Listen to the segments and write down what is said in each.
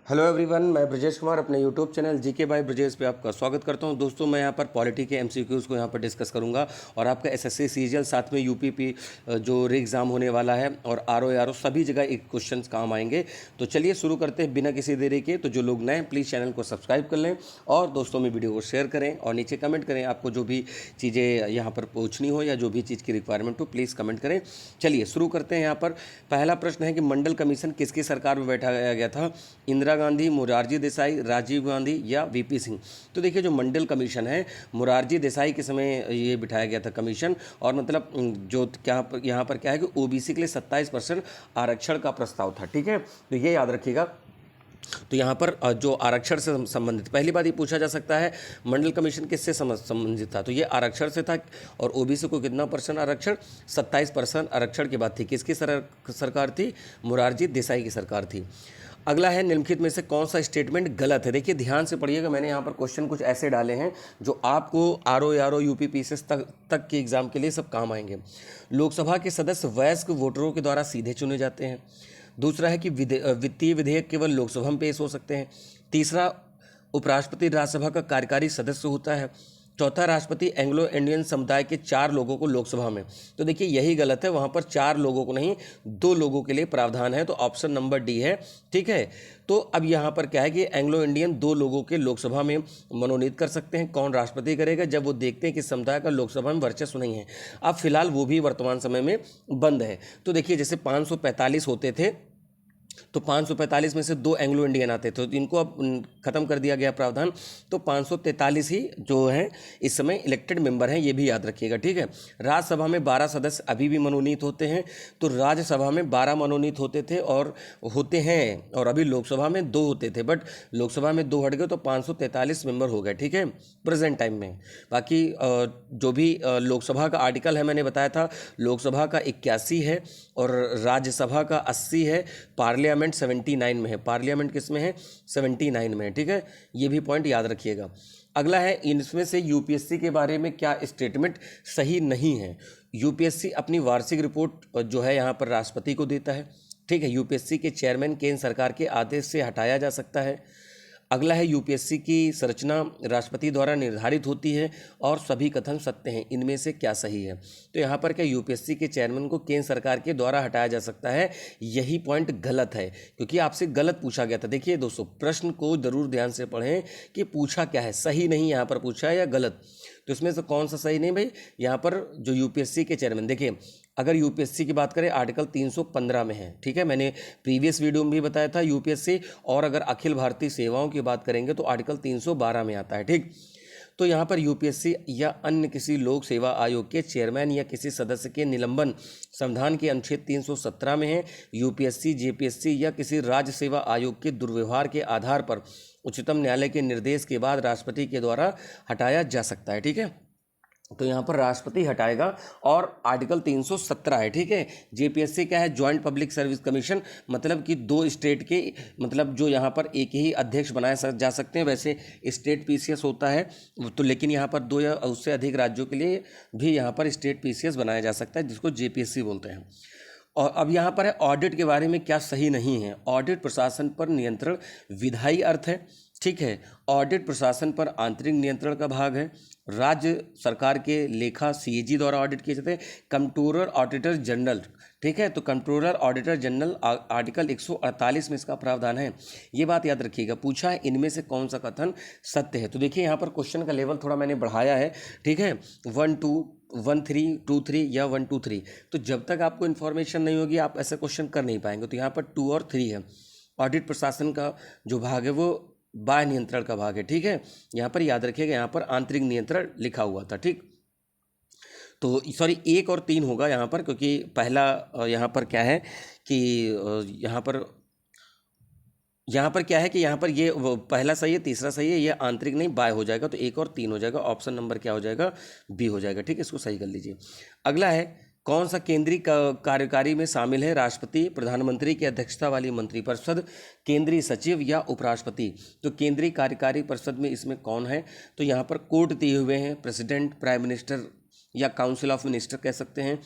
Hello everyone, मैं ब्रजेश कुमार अपने YouTube channel GK by Brajesh पे आपका स्वागत करता हूं। दोस्तों, मैं यहां पर पॉलिटी के एमसीक्यूज़ को यहां पर डिस्कस करूंगा और आपका एसएससी सीजीएल साथ में यूपीपी जो री एग्ज़ाम होने वाला है और आरओ सभी जगह एक क्वेश्चंस काम आएंगे। तो चलिए शुरू करते हैं बिना किसी देरी के। तो जो लोग नए हैं प्लीज़ चैनल को सब्सक्राइब कर लें और दोस्तों में वीडियो को शेयर करें और नीचे कमेंट करें। आपको जो भी चीज़ें यहाँ पर पूछनी हो या जो भी चीज़ की रिक्वायरमेंट हो प्लीज़ कमेंट करें। चलिए शुरू करते हैं। यहाँ पर पहला प्रश्न है कि मंडल कमीशन किसकी सरकार में बैठाया गया था? इंदिरा गांधी, मोरारजी देसाई, राजीव गांधी या वीपी सिंह? तो देखिए, जो मंडल कमीशन है मोरारजी देसाई के समय ये बिठाया गया था कमीशन। और मतलब जो क्या यहाँ पर क्या है कि ओबीसी के लिए 27% आरक्षण का प्रस्ताव था। ठीक है, तो ये याद रखिएगा। तो यहाँ पर जो आरक्षण से संबंधित पहली बात ये पूछा जा सकता है, मंडल कमीशन किससे संबंधित था? तो ये आरक्षण से था। और ओबीसी को कितना परसेंट आरक्षण? 27% आरक्षण की बात थी। किसकी सरकार थी? मोरारजी देसाई की सरकार थी। अगला है, निम्नलिखित में से कौन सा स्टेटमेंट गलत है? देखिए ध्यान से पढ़िएगा, मैंने यहाँ पर क्वेश्चन कुछ ऐसे डाले हैं जो आपको आरओ यूपीपीसीएस तक के एग्जाम के लिए सब काम आएंगे। लोकसभा के सदस्य वयस्क वोटरों के द्वारा सीधे चुने जाते हैं। दूसरा है कि वित्तीय विधेयक केवल लोकसभा में पेश हो सकते हैं। तीसरा, उपराष्ट्रपति राज्यसभा का कार्यकारी सदस्य होता है। चौथा, राष्ट्रपति एंग्लो इंडियन समुदाय के 4 लोगों को लोकसभा में। तो देखिए यही गलत है, वहाँ पर 4 लोगों को नहीं 2 लोगों के लिए प्रावधान है। तो ऑप्शन नंबर डी है। ठीक है, तो अब यहाँ पर क्या है कि एंग्लो इंडियन 2 लोगों के लोकसभा में मनोनीत कर सकते हैं। कौन राष्ट्रपति करेगा? जब वो देखते हैं कि समुदाय का लोकसभा में वर्चस्व नहीं है। अब फिलहाल वो भी वर्तमान समय में बंद है। तो देखिए जैसे 545 होते थे, तो 545 में से 2 एंग्लो इंडियन आते थे, तो इनको अब खत्म कर दिया गया प्रावधान। तो 543 ही जो हैं इस समय इलेक्टेड मेंबर हैं, ये भी याद रखिएगा। ठीक है, राज्यसभा में 12 सदस्य अभी भी मनोनीत होते हैं। तो राज्यसभा में 12 मनोनीत होते थे और होते हैं, और अभी लोकसभा में 2 होते थे, बट लोकसभा में 2 हट गए तो 543 मेंबर हो गए। ठीक है, प्रेजेंट टाइम में। बाकी जो भी लोकसभा का आर्टिकल है मैंने बताया था, लोकसभा का 81 है और राज्यसभा का 80 है। पार्लियामेंट 79 में है। पार्लियामेंट किस में है? 79 में है। ठीक है, ये भी पॉइंट याद रखिएगा। अगला है, इनमें से यूपीएससी के बारे में क्या स्टेटमेंट सही नहीं है? यूपीएससी अपनी वार्षिक रिपोर्ट जो है यहाँ पर राष्ट्रपति को देता है। ठीक है, यूपीएससी के चेयरमैन केंद्र सरकार के आदेश से हटाया जा सकता है। अगला है, यूपीएससी की संरचना राष्ट्रपति द्वारा निर्धारित होती है और सभी कथन सत्य हैं। इनमें से क्या सही है? तो यहाँ पर क्या यूपीएससी के चेयरमैन को केंद्र सरकार के द्वारा हटाया जा सकता है? यही पॉइंट गलत है, क्योंकि आपसे गलत पूछा गया था। देखिए दोस्तों, प्रश्न को जरूर ध्यान से पढ़ें कि पूछा क्या है, सही नहीं यहाँ पर पूछा है या गलत। तो इसमें से कौन सा सही नहीं भाई? यहाँ पर जो यूपीएससी के चेयरमैन, देखिए अगर यूपीएससी की बात करें आर्टिकल 315 में है। ठीक है, मैंने प्रीवियस वीडियो में भी बताया था यूपीएससी। और अगर अखिल भारतीय सेवाओं की बात करेंगे तो आर्टिकल 312 में आता है। ठीक, तो यहाँ पर यूपीएससी या अन्य किसी लोक सेवा आयोग के चेयरमैन या किसी सदस्य के निलंबन संविधान के अनुच्छेद 317 में है। यूपीएससी, जेपीएससी या किसी राज्य सेवा आयोग के दुर्व्यवहार के आधार पर उच्चतम न्यायालय के निर्देश के बाद राष्ट्रपति के द्वारा हटाया जा सकता है। ठीक है, तो यहाँ पर राष्ट्रपति हटाएगा और आर्टिकल 317 है। ठीक है, जेपीएससी क्या है? जॉइंट पब्लिक सर्विस कमीशन, मतलब कि 2 स्टेट के, मतलब जो यहाँ पर एक ही अध्यक्ष बनाए जा सकते हैं। वैसे स्टेट पीसीएस होता है तो, लेकिन यहाँ पर 2 या उससे अधिक राज्यों के लिए भी यहाँ पर स्टेट पीसीएस बनाया जा सकता है, जिसको जेपीएससी बोलते हैं। और अब यहाँ पर है, ऑडिट के बारे में क्या सही नहीं है? ऑडिट प्रशासन पर नियंत्रण विधायी अर्थ है। ठीक है, ऑडिट प्रशासन पर आंतरिक नियंत्रण का भाग है। राज्य सरकार के लेखा सीएजी द्वारा ऑडिट किए जाते हैं। कंट्रोलर ऑडिटर जनरल, ठीक है, तो कंट्रोलर ऑडिटर जनरल आर्टिकल 148 में इसका प्रावधान है। ये बात याद रखिएगा। पूछा है इनमें से कौन सा कथन सत्य है? तो देखिए यहाँ पर क्वेश्चन का लेवल थोड़ा मैंने बढ़ाया है। ठीक है, 1 2 1 3 2 3 या 1 2 3। तो जब तक आपको इन्फॉर्मेशन नहीं होगी आप ऐसा क्वेश्चन कर नहीं पाएंगे। तो यहाँ पर 2 और 3 है। ऑडिट प्रशासन का जो भाग है वो बाह्य नियंत्रण का भाग है। ठीक है, यहाँ पर याद रखिएगा, यहाँ पर आंतरिक नियंत्रण लिखा हुआ था। ठीक, तो सॉरी 1 और 3 होगा यहाँ पर, क्योंकि पहला यहाँ पर क्या है कि यहाँ पर क्या है कि यहाँ पर ये पहला सही है, तीसरा सही है, ये आंतरिक नहीं बाह्य हो जाएगा। तो 1 और 3 हो जाएगा। ऑप्शन नंबर क्या हो जाएगा? बी हो जाएगा। ठीक है, इसको सही कर लीजिए। अगला है, कौन सा केंद्रीय कार्यकारी में शामिल है? राष्ट्रपति, प्रधानमंत्री की अध्यक्षता वाली मंत्रिपरिषद, केंद्रीय सचिव या उपराष्ट्रपति? तो केंद्रीय कार्यकारी परिषद में इसमें कौन है? तो यहाँ पर कोड दिए हुए हैं, प्रेसिडेंट, प्राइम मिनिस्टर या काउंसिल ऑफ मिनिस्टर कह सकते हैं।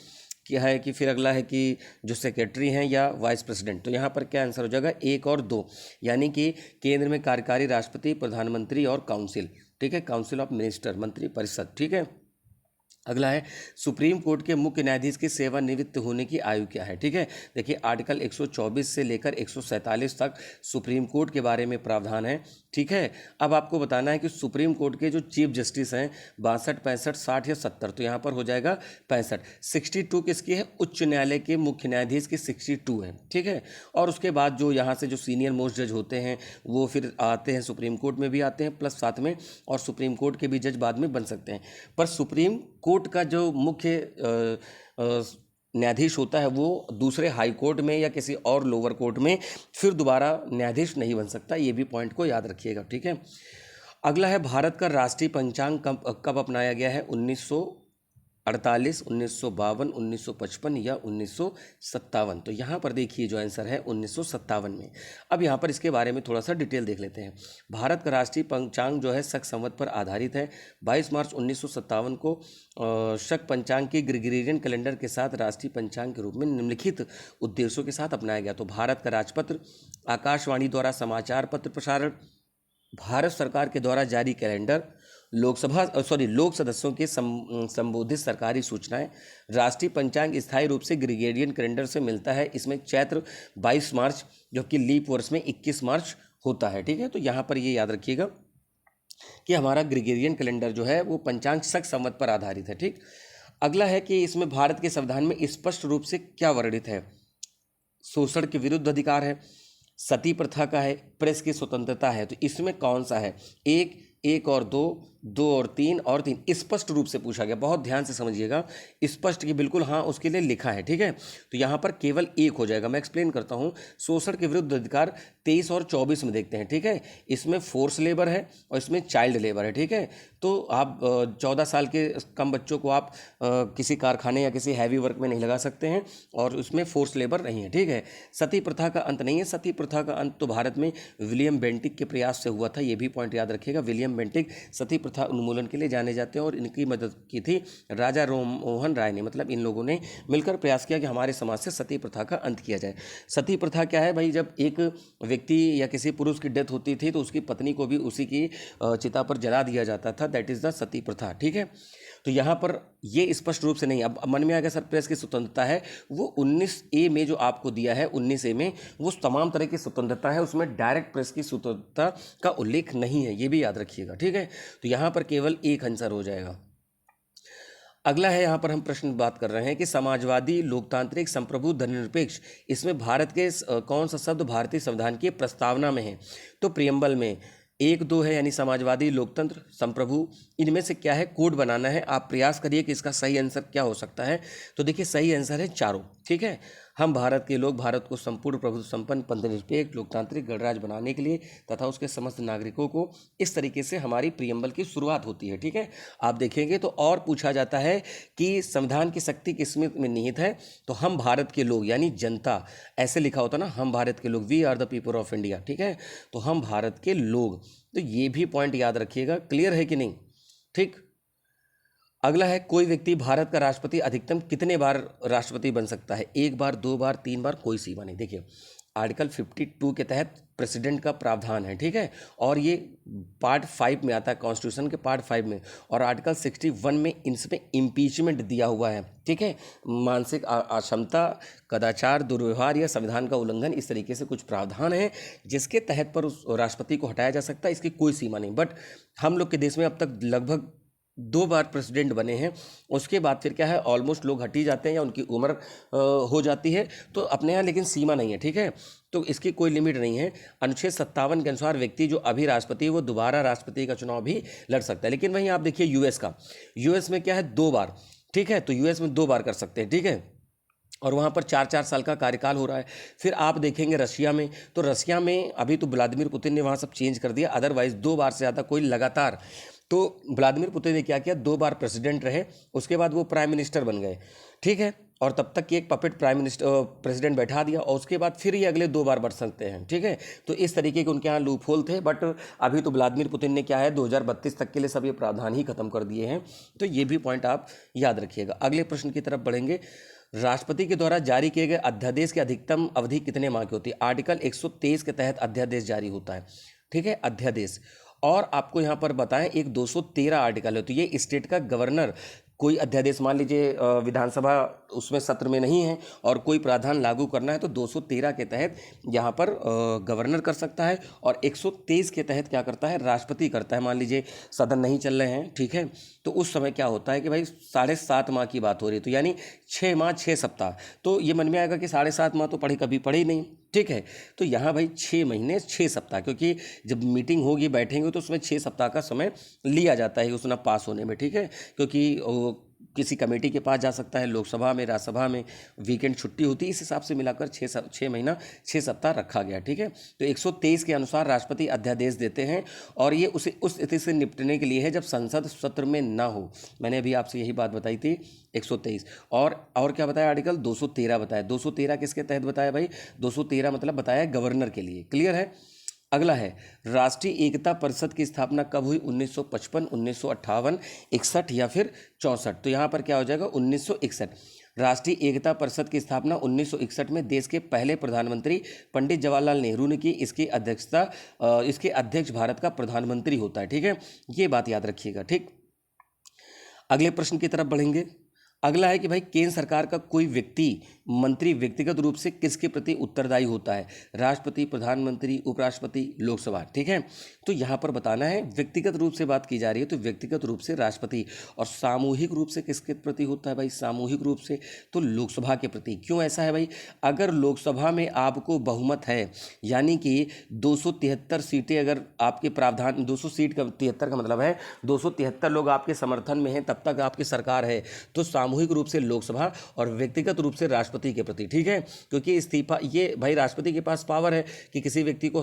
क्या है कि फिर अगला है कि जो सेक्रेटरी हैं या वाइस प्रेसिडेंट। तो यहाँ पर क्या आंसर हो जाएगा, 1 और 2, यानी कि केंद्र में कार्यकारी राष्ट्रपति, प्रधानमंत्री और काउंसिल, ठीक है, काउंसिल ऑफ मिनिस्टर, मंत्री परिषद, ठीक है। अगला है सुप्रीम कोर्ट के मुख्य न्यायाधीश की सेवानिवृत्त होने की आयु क्या है, ठीक है। देखिए आर्टिकल 124 से लेकर 147 तक सुप्रीम कोर्ट के बारे में प्रावधान है, ठीक है। अब आपको बताना है कि सुप्रीम कोर्ट के जो चीफ जस्टिस हैं 62, 65, 60 या 70, तो यहाँ पर हो जाएगा 65। 62 किसकी है, उच्च न्यायालय के मुख्य न्यायाधीश की 62 है, ठीक है। और उसके बाद जो यहाँ से जो सीनियर मोस्ट जज होते हैं वो फिर आते हैं सुप्रीम कोर्ट में भी आते हैं प्लस साथ में, और सुप्रीम कोर्ट के भी जज बाद में बन सकते हैं। पर सुप्रीम कोर्ट का जो मुख्य न्यायाधीश होता है वो दूसरे हाई कोर्ट में या किसी और लोअर कोर्ट में फिर दोबारा न्यायाधीश नहीं बन सकता, ये भी पॉइंट को याद रखिएगा, ठीक है। अगला है भारत का राष्ट्रीय पंचांग कब अपनाया गया है, 1948, 1952, 1955 या 1957। तो यहाँ पर देखिए जो आंसर है 1957 में। अब यहाँ पर इसके बारे में थोड़ा सा डिटेल देख लेते हैं। भारत का राष्ट्रीय पंचांग जो है शक संवत पर आधारित है। 22 मार्च 1957 को शक पंचांग के ग्रेगोरियन कैलेंडर के साथ राष्ट्रीय पंचांग के रूप में निम्नलिखित उद्देश्यों के साथ अपनाया गया। तो भारत का राजपत्र, आकाशवाणी द्वारा समाचार पत्र प्रसारण, भारत सरकार के द्वारा जारी कैलेंडर, लोक सदस्यों के संबोधित सरकारी सूचनाएं। राष्ट्रीय पंचांग स्थायी रूप से ग्रेगोरियन कैलेंडर से मिलता है। इसमें चैत्र 22 मार्च जबकि लीप वर्ष में 21 मार्च होता है, ठीक है। तो यहाँ पर ये याद रखिएगा कि हमारा ग्रेगोरियन कैलेंडर जो है वो पंचांग शक संवत पर आधारित है, ठीक। अगला है कि इसमें भारत के संविधान में स्पष्ट रूप से क्या वर्णित है, शोषण के विरुद्ध अधिकार है, सती प्रथा का है, प्रेस की स्वतंत्रता है। तो इसमें कौन सा है, 1 और 2, 2 और 3 और 3 स्पष्ट रूप से पूछा गया, बहुत ध्यान से समझिएगा। स्पष्ट की बिल्कुल हाँ उसके लिए लिखा है, ठीक है। तो यहाँ पर केवल 1 हो जाएगा। मैं एक्सप्लेन करता हूँ। शोषण के विरुद्ध अधिकार 23 और 24 में देखते हैं, ठीक है। इसमें फोर्स लेबर है और इसमें चाइल्ड लेबर है, ठीक है। तो आप 14 साल के कम बच्चों को आप किसी कारखाने या किसी हैवी वर्क में नहीं लगा सकते हैं, और उसमें फोर्स लेबर नहीं है, ठीक है। सती प्रथा का अंत नहीं है। सती प्रथा का अंत तो भारत में विलियम बेंटिक के प्रयास से हुआ था, ये भी पॉइंट याद रखिएगा। विलियम बेंटिक सती प्रथा उन्मूलन के लिए जाने जाते हैं और इनकी मदद की थी राजा राममोहन राय ने। मतलब इन लोगों ने मिलकर प्रयास किया कि हमारे समाज से सती प्रथा का अंत किया जाए। सती प्रथा क्या है भाई, जब एक व्यक्ति या किसी पुरुष की डेथ होती थी तो उसकी पत्नी को भी उसी की चिता पर जला दिया जाता था, दैट इज़ द सती प्रथा, ठीक है। तो यहाँ पर ये स्पष्ट रूप से नहीं। अब मन में आ गया सर प्रेस की स्वतंत्रता है, वो 19A में जो आपको दिया है 19A में वो तमाम तरह की स्वतंत्रता है, उसमें डायरेक्ट प्रेस की स्वतंत्रता का उल्लेख नहीं है, ये भी याद रखिएगा, ठीक है। तो यहाँ पर केवल एक आंसर हो जाएगा। अगला है, यहाँ पर हम प्रश्न बात कर रहे हैं कि समाजवादी, लोकतांत्रिक, संप्रभु, धर्मनिरपेक्ष, इसमें भारत के कौन सा शब्द भारतीय संविधान की प्रस्तावना में है। तो प्रियम्बल में 1, 2 है, यानी समाजवादी, लोकतंत्र, संप्रभु, इनमें से क्या है, कोड बनाना है। आप प्रयास करिए कि इसका सही आंसर क्या हो सकता है। तो देखिए सही आंसर है चारों, ठीक है। हम भारत के लोग भारत को संपूर्ण प्रभुत्व संपन्न, पंथनिरपेक्ष, लोकतांत्रिक गणराज्य बनाने के लिए तथा उसके समस्त नागरिकों को, इस तरीके से हमारी प्रियम्बल की शुरुआत होती है, ठीक है। आप देखेंगे तो और पूछा जाता है कि संविधान की शक्ति किसमें निहित है, तो हम भारत के लोग यानी जनता, ऐसे लिखा होता ना, हम भारत के लोग, we are the people of India, ठीक है। तो हम भारत के लोग, तो ये भी पॉइंट याद रखिएगा। क्लियर है कि नहीं, ठीक। अगला है, कोई व्यक्ति भारत का राष्ट्रपति अधिकतम कितने बार राष्ट्रपति बन सकता है, 1 बार, 2 बार, 3 बार, कोई सीमा नहीं। देखिए आर्टिकल 52 के तहत प्रेसिडेंट का प्रावधान है, ठीक है, और ये पार्ट 5 में आता है, कॉन्स्टिट्यूशन के पार्ट 5 में, और आर्टिकल 61 में इसमें इम्पीचमेंट दिया हुआ है, ठीक है। मानसिक अक्षमता, कदाचार, दुर्व्यवहार या संविधान का उल्लंघन, इस तरीके से कुछ प्रावधान है जिसके तहत पर उस राष्ट्रपति को हटाया जा सकता है, इसकी कोई सीमा नहीं। बट हम लोग के देश में अब तक लगभग 2 बार प्रेसिडेंट बने हैं, उसके बाद फिर क्या है, ऑलमोस्ट लोग हट ही जाते हैं या उनकी उम्र हो जाती है, तो अपने यहाँ लेकिन सीमा नहीं है, ठीक है। तो इसकी कोई लिमिट नहीं है। अनुच्छेद 57 के अनुसार व्यक्ति जो अभी राष्ट्रपति है वो दोबारा राष्ट्रपति का चुनाव भी लड़ सकता है। लेकिन वहीं आप देखिए यूएस में क्या है, 2 बार, ठीक है। तो यूएस में 2 बार कर सकते हैं, ठीक है, और वहाँ पर 4-4 साल का कार्यकाल हो रहा है। फिर आप देखेंगे रशिया में, तो रशिया में अभी तो व्लादिमीर पुतिन ने वहाँ सब चेंज कर दिया, अदरवाइज 2 बार से ज़्यादा कोई लगातार। तो व्लादिमीर पुतिन ने क्या किया, 2 बार प्रेसिडेंट रहे, उसके बाद वो प्राइम मिनिस्टर बन गए, ठीक है, और तब तक की एक पपेट प्रेसिडेंट बैठा दिया, और उसके बाद फिर ये अगले 2 बार बढ़ सकते हैं, ठीक है। तो इस तरीके के उनके यहाँ लूप होल थे, बट अभी तो व्लादिमीर पुतिन ने क्या है 2032 तक के लिए सब ये प्रावधान ही खत्म कर दिए हैं। तो ये भी पॉइंट आप याद रखिएगा। अगले प्रश्न की तरफ बढ़ेंगे। राष्ट्रपति के द्वारा जारी किए गए अध्यादेश की अधिकतम अवधि कितने माह की होती है? आर्टिकल 123 के तहत अध्यादेश जारी होता है, ठीक है, अध्यादेश। और आपको यहाँ पर बताएं एक 213 आर्टिकल है, तो ये स्टेट का गवर्नर कोई अध्यादेश, मान लीजिए विधानसभा उसमें सत्र में नहीं है और कोई प्रावधान लागू करना है तो 213 के तहत यहाँ पर गवर्नर कर सकता है, और 123 के तहत क्या करता है? राष्ट्रपति करता है। मान लीजिए सदन नहीं चल रहे हैं, ठीक है, तो उस समय क्या होता है कि भाई 7.5 माह की बात हो रही है, तो यानी 6 माह 6 सप्ताह। तो ये मन में आएगा कि 7.5 माह तो कभी पढ़े ही नहीं, ठीक है, तो यहाँ भाई 6 महीने 6 सप्ताह, क्योंकि जब मीटिंग होगी बैठेंगे तो उसमें 6 सप्ताह का समय लिया जाता है उसमें पास होने में, ठीक है, क्योंकि किसी कमेटी के पास जा सकता है, लोकसभा में, राज्यसभा में वीकेंड छुट्टी होती है, इस हिसाब से मिलाकर 6 महीना 6 सप्ताह रखा गया, ठीक है। तो 123 के अनुसार राष्ट्रपति अध्यादेश देते हैं, और ये उस स्थिति से निपटने के लिए है जब संसद सत्र में ना हो। मैंने अभी आपसे यही बात बताई थी 123, और क्या बताया? आर्टिकल 213 बताया। 213 किसके तहत बताया भाई? 213 मतलब बताया गवर्नर के लिए, क्लियर है। अगला है राष्ट्रीय एकता परिषद की स्थापना कब हुई? 1955, 1958, 61 या फिर 64। तो यहाँ पर क्या हो जाएगा? 1961। राष्ट्रीय एकता परिषद की स्थापना 1961 में देश के पहले प्रधानमंत्री पंडित जवाहरलाल नेहरू ने की। इसकी अध्यक्षता इसके अध्यक्ष भारत का प्रधानमंत्री होता है, ठीक है, ये बात याद रखिएगा, ठीक। अगले प्रश्न की तरफ बढ़ेंगे। अगला है कि भाई केंद्र सरकार का कोई व्यक्ति मंत्री व्यक्तिगत रूप से किसके प्रति उत्तरदायी होता है? राष्ट्रपति, प्रधानमंत्री, उपराष्ट्रपति, लोकसभा, ठीक है। तो यहाँ पर बताना है व्यक्तिगत रूप से बात की जा रही है तो व्यक्तिगत रूप से राष्ट्रपति, और सामूहिक रूप से किसके प्रति होता है भाई? सामूहिक रूप से तो लोकसभा के प्रति। क्यों ऐसा है भाई? अगर लोकसभा में आपको बहुमत है, यानी कि 273 सीटें अगर आपके प्रावधान, 200 सीट का 73 का मतलब है 273 लोग आपके समर्थन में हैं, तब तक आपकी सरकार है, तो सामूहिक रूप से लोकसभा और व्यक्तिगत रूप से राष्ट्रपति के प्रति, ठीक है, क्योंकि इस्तीफा, ये भाई राष्ट्रपति के पास पावर है कि किसी व्यक्ति को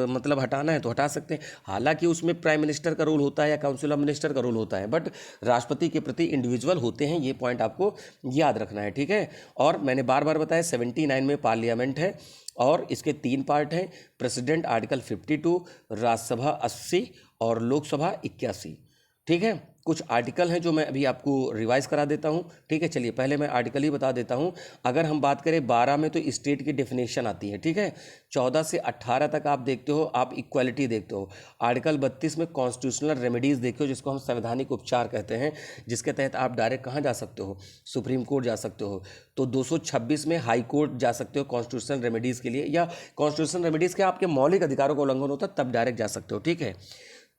मतलब हटाना है तो हटा सकते हैं, हालांकि उसमें प्राइम मिनिस्टर का रोल होता है या काउंसिल ऑफ मिनिस्टर का रोल होता है, बट राष्ट्रपति के प्रति इंडिविजुअल होते हैं, ये पॉइंट आपको याद रखना है, ठीक है। और मैंने बार बार बताया 79 में पार्लियामेंट है और इसके 3 पार्ट हैं, प्रेसिडेंट आर्टिकल 52, राज्यसभा 80 और लोकसभा 81, ठीक है। कुछ आर्टिकल हैं जो मैं अभी आपको रिवाइज करा देता हूं, ठीक है। चलिए पहले मैं आर्टिकल ही बता देता हूं। अगर हम बात करें 12 में तो स्टेट की डेफिनेशन आती है, ठीक है। 14 से 18 तक आप देखते हो, आप इक्वालिटी देखते हो। आर्टिकल 32 में कॉन्स्टिट्यूशनल रेमेडीज़ देखते हो, जिसको हम संवैधानिक उपचार कहते हैं, जिसके तहत आप डायरेक्ट कहाँ जा सकते हो? सुप्रीम कोर्ट जा सकते हो। तो 226 में हाई कोर्ट जा सकते हो कॉन्स्टिट्यूशनल रेमेडीज़ के लिए, या कॉन्स्टिट्यूशनल रेमेडीज़ के आपके मौलिक अधिकारों का उल्लंघन होता है तब डायरेक्ट जा सकते हो, ठीक है।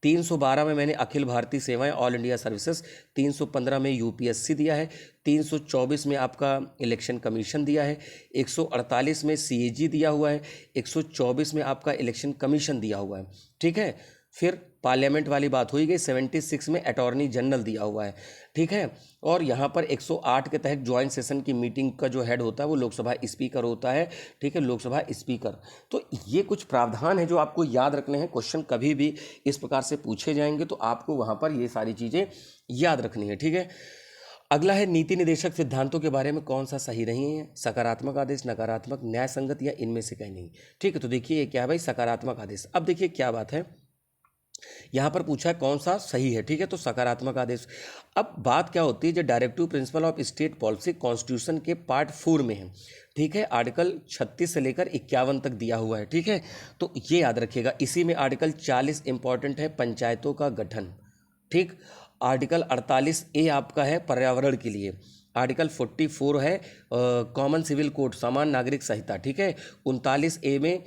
312 में मैंने अखिल भारतीय सेवाएं ऑल इंडिया सर्विसेज, 315 में यूपीएससी दिया है, 324 में आपका इलेक्शन कमीशन दिया है, 148 में सीएजी दिया हुआ है, 124 में आपका इलेक्शन कमीशन दिया हुआ है, ठीक है। फिर पार्लियामेंट वाली बात हुई गई, 76 में अटॉर्नी जनरल दिया हुआ है, ठीक है। और यहाँ पर 108 के तहत ज्वाइंट सेशन की मीटिंग का जो हेड होता है वो लोकसभा स्पीकर होता है, ठीक है, लोकसभा स्पीकर। तो ये कुछ प्रावधान है जो आपको याद रखने हैं, क्वेश्चन कभी भी इस प्रकार से पूछे जाएंगे तो आपको वहाँ पर ये सारी चीज़ें याद रखनी है, ठीक है। अगला है नीति निदेशक सिद्धांतों के बारे में कौन सा सही नहीं है? सकारात्मक आदेश, नकारात्मक, न्याय संगत या इनमें से कहीं नहीं, ठीक है। तो देखिए क्या है भाई? सकारात्मक आदेश। अब देखिए क्या बात है, यहाँ पर पूछा है कौन सा सही है, ठीक है, तो सकारात्मक आदेश। अब बात क्या होती है, जो directive principle of state policy constitution के पार्ट 4 में है, ठीक है, आर्टिकल 36 से लेकर 51 तक दिया हुआ है, ठीक है। तो ये याद रखिएगा। इसी में आर्टिकल 40 इंपॉर्टेंट है, पंचायतों का गठन, ठीक। आर्टिकल 48A आपका है पर्यावरण के लिए। आर्टिकल 44 है कॉमन सिविल कोड, समान नागरिक संहिता, ठीक है। 39A में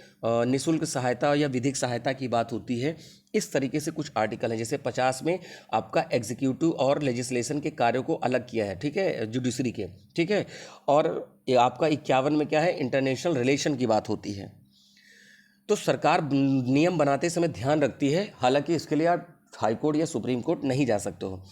निःशुल्क सहायता या विधिक सहायता की बात होती है। इस तरीके से कुछ आर्टिकल हैं। जैसे 50 में आपका एग्जीक्यूटिव और लेजिस्लेशन के कार्यों को अलग किया है, ठीक है, जुडिशरी के, ठीक है। और ये आपका 51 में क्या है? इंटरनेशनल रिलेशन की बात होती है। तो सरकार नियम बनाते समय ध्यान रखती है, हालांकि इसके लिए आप हाईकोर्ट या सुप्रीम कोर्ट नहीं जा सकते हो।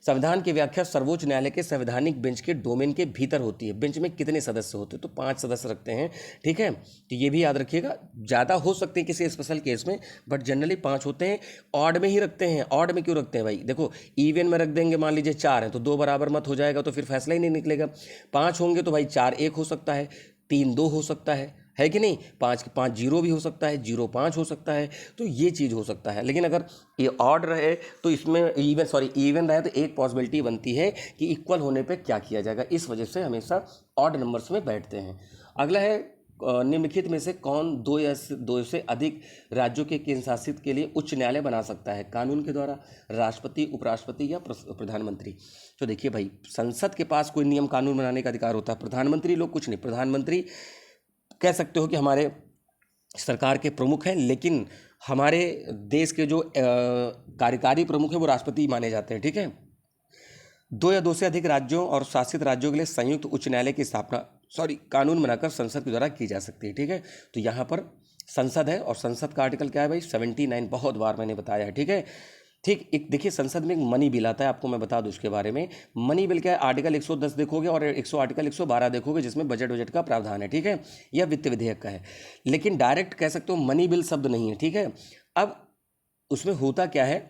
संविधान की व्याख्या सर्वोच्च न्यायालय के संवैधानिक बेंच के डोमेन के भीतर होती है। बेंच में कितने सदस्य होते हैं? तो 5 सदस्य रखते हैं, ठीक है। तो ये भी याद रखिएगा, ज़्यादा हो सकते हैं किसी स्पेशल केस में, बट जनरली 5 होते हैं। ऑड में ही रखते हैं। ऑड में क्यों रखते हैं भाई? देखो इवन में रख देंगे, मान लीजिए 4 हैं तो 2 बराबर मत हो जाएगा, तो फिर फैसला ही नहीं निकलेगा। 5 होंगे तो भाई 4 1 हो सकता है, 3 2 हो सकता है है कि नहीं। 5 के 5 जीरो भी हो सकता है, 0 5 हो सकता है, तो ये चीज़ हो सकता है। लेकिन अगर ये ऑड रहे तो इसमें इवन रहे तो एक पॉसिबिलिटी बनती है कि इक्वल होने पे क्या किया जाएगा, इस वजह से हमेशा ऑड नंबर्स में बैठते हैं। अगला है निम्नलिखित में से कौन दो से अधिक राज्यों के केंद्र शासित के लिए उच्च न्यायालय बना सकता है, कानून के द्वारा, राष्ट्रपति, उपराष्ट्रपति या प्रधानमंत्री। तो देखिए भाई, संसद के पास कोई नियम कानून बनाने का अधिकार होता है, प्रधानमंत्री लोग कुछ नहीं। प्रधानमंत्री कह सकते हो कि हमारे सरकार के प्रमुख हैं, लेकिन हमारे देश के जो कार्यकारी प्रमुख हैं वो राष्ट्रपति माने जाते हैं, ठीक है। 2 या 2 से अधिक राज्यों और शासित राज्यों के लिए संयुक्त उच्च न्यायालय की स्थापना कानून बनाकर संसद के द्वारा की जा सकती है, ठीक है। तो यहाँ पर संसद है, और संसद का आर्टिकल क्या है भाई, 79, बहुत बार मैंने बताया है, ठीक है। ठीक, एक देखिए संसद में एक मनी बिल आता है, आपको मैं बता दूं उसके बारे में। मनी बिल क्या है, आर्टिकल 110 देखोगे और आर्टिकल 112 देखोगे, जिसमें बजट का प्रावधान है, ठीक है। यह वित्त विधेयक का है, लेकिन डायरेक्ट कह सकते हो मनी बिल शब्द नहीं है, ठीक है। अब उसमें होता क्या है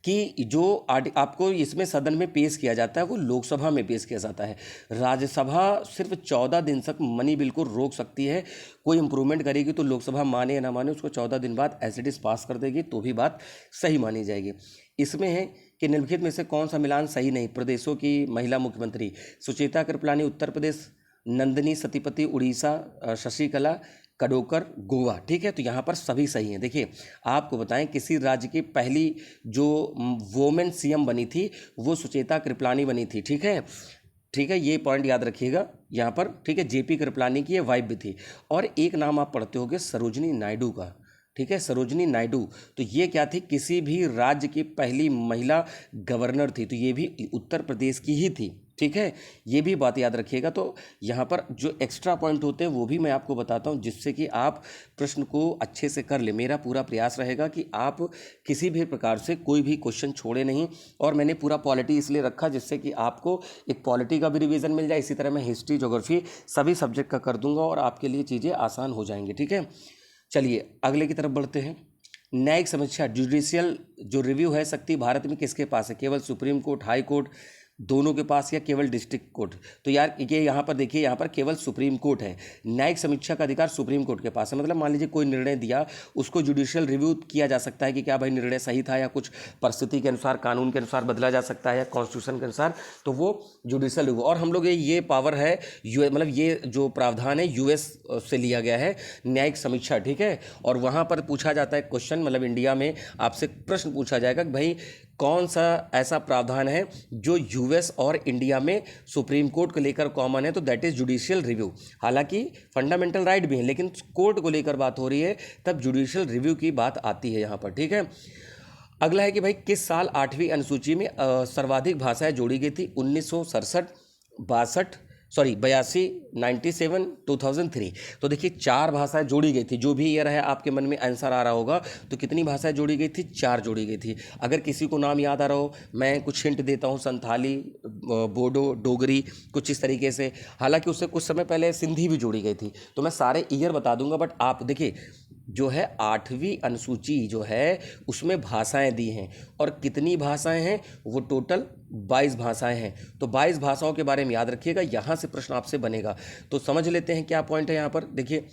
कि जो आपको इसमें सदन में पेश किया जाता है वो लोकसभा में पेश किया जाता है। राज्यसभा सिर्फ 14 दिन तक मनी बिल को रोक सकती है। कोई इंप्रूवमेंट करेगी तो लोकसभा माने या ना माने, उसको 14 दिन बाद एज इट इज पास कर देगी, तो भी बात सही मानी जाएगी। इसमें है कि निम्नलिखित में से कौन सा मिलान सही नहीं, प्रदेशों की महिला मुख्यमंत्री, सुचेता कृपलानी उत्तर प्रदेश, नंदिनी सतीपति उड़ीसा, शशिकला कड़ोकर गोवा, ठीक है। तो यहाँ पर सभी सही हैं। देखिए आपको बताएं, किसी राज्य की पहली जो वोमेन सीएम बनी थी वो सुचेता कृपलानी बनी थी, ठीक है, ठीक है। ये पॉइंट याद रखिएगा यहाँ पर, ठीक है। जेपी कृपलानी की ये वाइफ भी थी। और एक नाम आप पढ़ते होंगे सरोजनी नायडू का, ठीक है, सरोजनी नायडू। तो ये क्या थी, किसी भी राज्य की पहली महिला गवर्नर थी, तो ये भी उत्तर प्रदेश की ही थी, ठीक है। ये भी बात याद रखिएगा। तो यहाँ पर जो एक्स्ट्रा पॉइंट होते हैं वो भी मैं आपको बताता हूँ, जिससे कि आप प्रश्न को अच्छे से कर ले। मेरा पूरा प्रयास रहेगा कि आप किसी भी प्रकार से कोई भी क्वेश्चन छोड़े नहीं। और मैंने पूरा पॉलिटी इसलिए रखा जिससे कि आपको एक पॉलिटी का भी रिवीजन मिल जाए, इसी तरह मैं हिस्ट्री, ज्योग्राफी सभी सब्जेक्ट का कर दूंगा और आपके लिए चीज़ें आसान हो जाएंगी, ठीक है। चलिए अगले की तरफ बढ़ते हैं। न्यायिक समीक्षा, जुडिशियल जो रिव्यू है शक्ति भारत में किसके पास है, केवल सुप्रीम कोर्ट, हाई कोर्ट दोनों के पास, या केवल डिस्ट्रिक्ट कोर्ट। तो यार ये यहाँ पर देखिए, यहाँ पर केवल सुप्रीम कोर्ट है। न्यायिक समीक्षा का अधिकार सुप्रीम कोर्ट के पास है। मतलब मान लीजिए कोई निर्णय दिया, उसको जुडिशियल रिव्यू किया जा सकता है कि क्या भाई निर्णय सही था, या कुछ परिस्थिति के अनुसार, कानून के अनुसार बदला जा सकता है, या कॉन्स्टिट्यूशन के अनुसार, तो वो जुडिशियल रिव्यू। और हम लोग ये पावर है मतलब ये जो प्रावधान है यूएस से लिया गया है, न्यायिक समीक्षा, ठीक है। और वहाँ पर पूछा जाता है क्वेश्चन, मतलब इंडिया में आपसे प्रश्न पूछा जाएगा कि भाई कौन सा ऐसा प्रावधान है जो यूएस और इंडिया में सुप्रीम कोर्ट को लेकर कॉमन है, तो दैट इज जुडिशियल रिव्यू। हालांकि फंडामेंटल राइट भी है, लेकिन कोर्ट को लेकर बात हो रही है, तब जुडिशियल रिव्यू की बात आती है यहाँ पर, ठीक है। अगला है कि भाई किस साल 8वीं अनुसूची में सर्वाधिक भाषाएं जोड़ी गई थी, 1967, 82, 97, 2003। तो देखिए 4 भाषाएं जोड़ी गई थी। जो भी ईयर है आपके मन में आंसर आ रहा होगा, तो कितनी भाषाएं जोड़ी गई थी, 4 जोड़ी गई थी। अगर किसी को नाम याद आ रहा हो, मैं कुछ हिंट देता हूँ, संथाली, बोडो, डोगरी, कुछ इस तरीके से। हालांकि उससे कुछ समय पहले सिंधी भी जोड़ी गई थी। तो मैं सारे ईयर बता दूंगा, बट आप देखिए जो है 8वीं अनुसूची जो है उसमें भाषाएं दी हैं, और कितनी भाषाएं हैं, वो टोटल 22 भाषाएं हैं। तो 22 भाषाओं के बारे में याद रखिएगा, यहाँ से प्रश्न आपसे बनेगा। तो समझ लेते हैं क्या पॉइंट है यहाँ पर। देखिए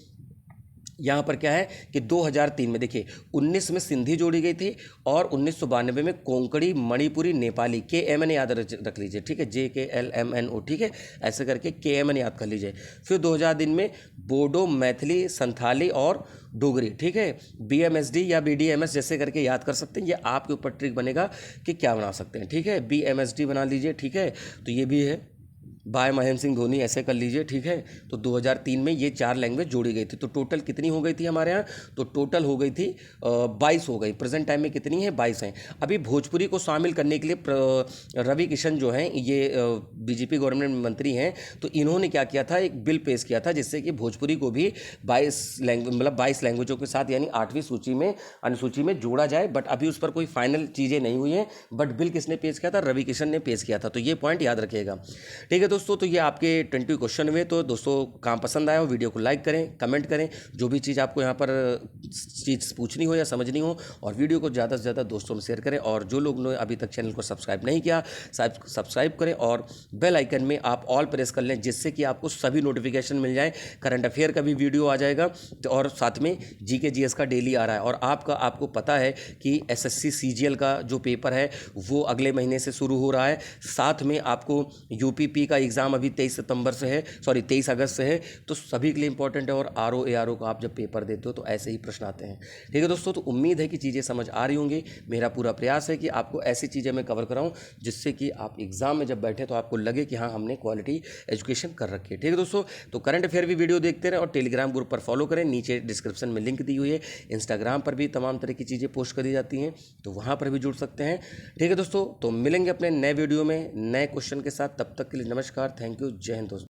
यहाँ पर क्या है कि 2003 में देखिए 19 में सिंधी जोड़ी गई थी, और 1992 में कोंकणी, मणिपुरी, नेपाली, KMN याद रख लीजिए, ठीक है, JKLMNO, ठीक है, ऐसे करके KMN याद कर लीजिए। फिर 2003 में बोडो, मैथिली, संथाली और डोगरी, ठीक है, BMSD या BDMS जैसे करके याद कर सकते हैं। ये आपके ऊपर ट्रिक बनेगा कि क्या बना सकते हैं, ठीक है। BMSD बना लीजिए, ठीक है। तो ये भी है बाय महेंद्र सिंह धोनी, ऐसे कर लीजिए, ठीक है। तो 2003 में ये 4 लैंग्वेज जोड़ी गई थी। तो टोटल कितनी हो गई थी हमारे यहाँ, तो टोटल हो गई थी 22 हो गई। प्रेजेंट टाइम में कितनी है, 22 हैं। अभी भोजपुरी को शामिल करने के लिए रवि किशन जो हैं, ये BJP गवर्नमेंट में मंत्री हैं, तो इन्होंने क्या किया था, एक बिल पेश किया था जिससे कि भोजपुरी को भी 22 लैंग्वेजों के साथ, यानी 8वीं सूची में, अनुसूची में जोड़ा जाए। बट अभी उस पर कोई फाइनल चीज़ें नहीं हुई हैं, बट बिल किसने पेश किया था, रवि किशन ने पेश किया था। तो ये पॉइंट याद रखिएगा, ठीक है। दोस्तों, तो ये आपके 20 क्वेश्चन हुए। तो दोस्तों काम पसंद आया हो वीडियो को लाइक करें, कमेंट करें, जो भी चीज़ आपको यहाँ पर चीज़ पूछनी हो या समझनी हो, और वीडियो को ज़्यादा से ज़्यादा दोस्तों में शेयर करें। और जो लोग ने अभी तक चैनल को सब्सक्राइब नहीं किया, सब्सक्राइब करें और बेल आइकन में आप ऑल प्रेस कर लें, जिससे कि आपको सभी नोटिफिकेशन मिल जाए। करंट अफेयर का भी वीडियो आ जाएगा और साथ में जीके जीएस का डेली आ रहा है। और आपको पता है कि एसएससी सीजीएल का जो पेपर है वो अगले महीने से शुरू हो रहा है। साथ में आपको यूपीपी का एग्ज़ाम अभी 23 अगस्त से है। तो सभी के लिए इंपॉर्टेंट है। और आरओ एआरओ का आप जब पेपर देते हो तो ऐसे ही प्रश्न आते हैं। ठीक है दोस्तों, तो उम्मीद है कि चीज़ें समझ आ रही होंगी। मेरा पूरा प्रयास है कि आपको ऐसी चीज़ें मैं कवर कराऊं जिससे कि आप एग्ज़ाम में जब बैठे तो आपको लगे कि हाँ, हमने क्वालिटी एजुकेशन कर रखी है। ठीक है दोस्तों, तो करंट अफेयर भी वीडियो देखते रहें और टेलीग्राम ग्रुप पर फॉलो करें। नीचे डिस्क्रिप्शन में लिंक दी हुई है। इंस्टाग्राम पर भी तमाम तरह की चीज़ें पोस्ट करी जाती हैं, तो वहाँ पर भी जुड़ सकते हैं। ठीक है दोस्तों, तो मिलेंगे अपने नए वीडियो में नए क्वेश्चन के साथ। तब तक के लिए नमस्कार, थैंक यू, जय हिंद दोस्तों।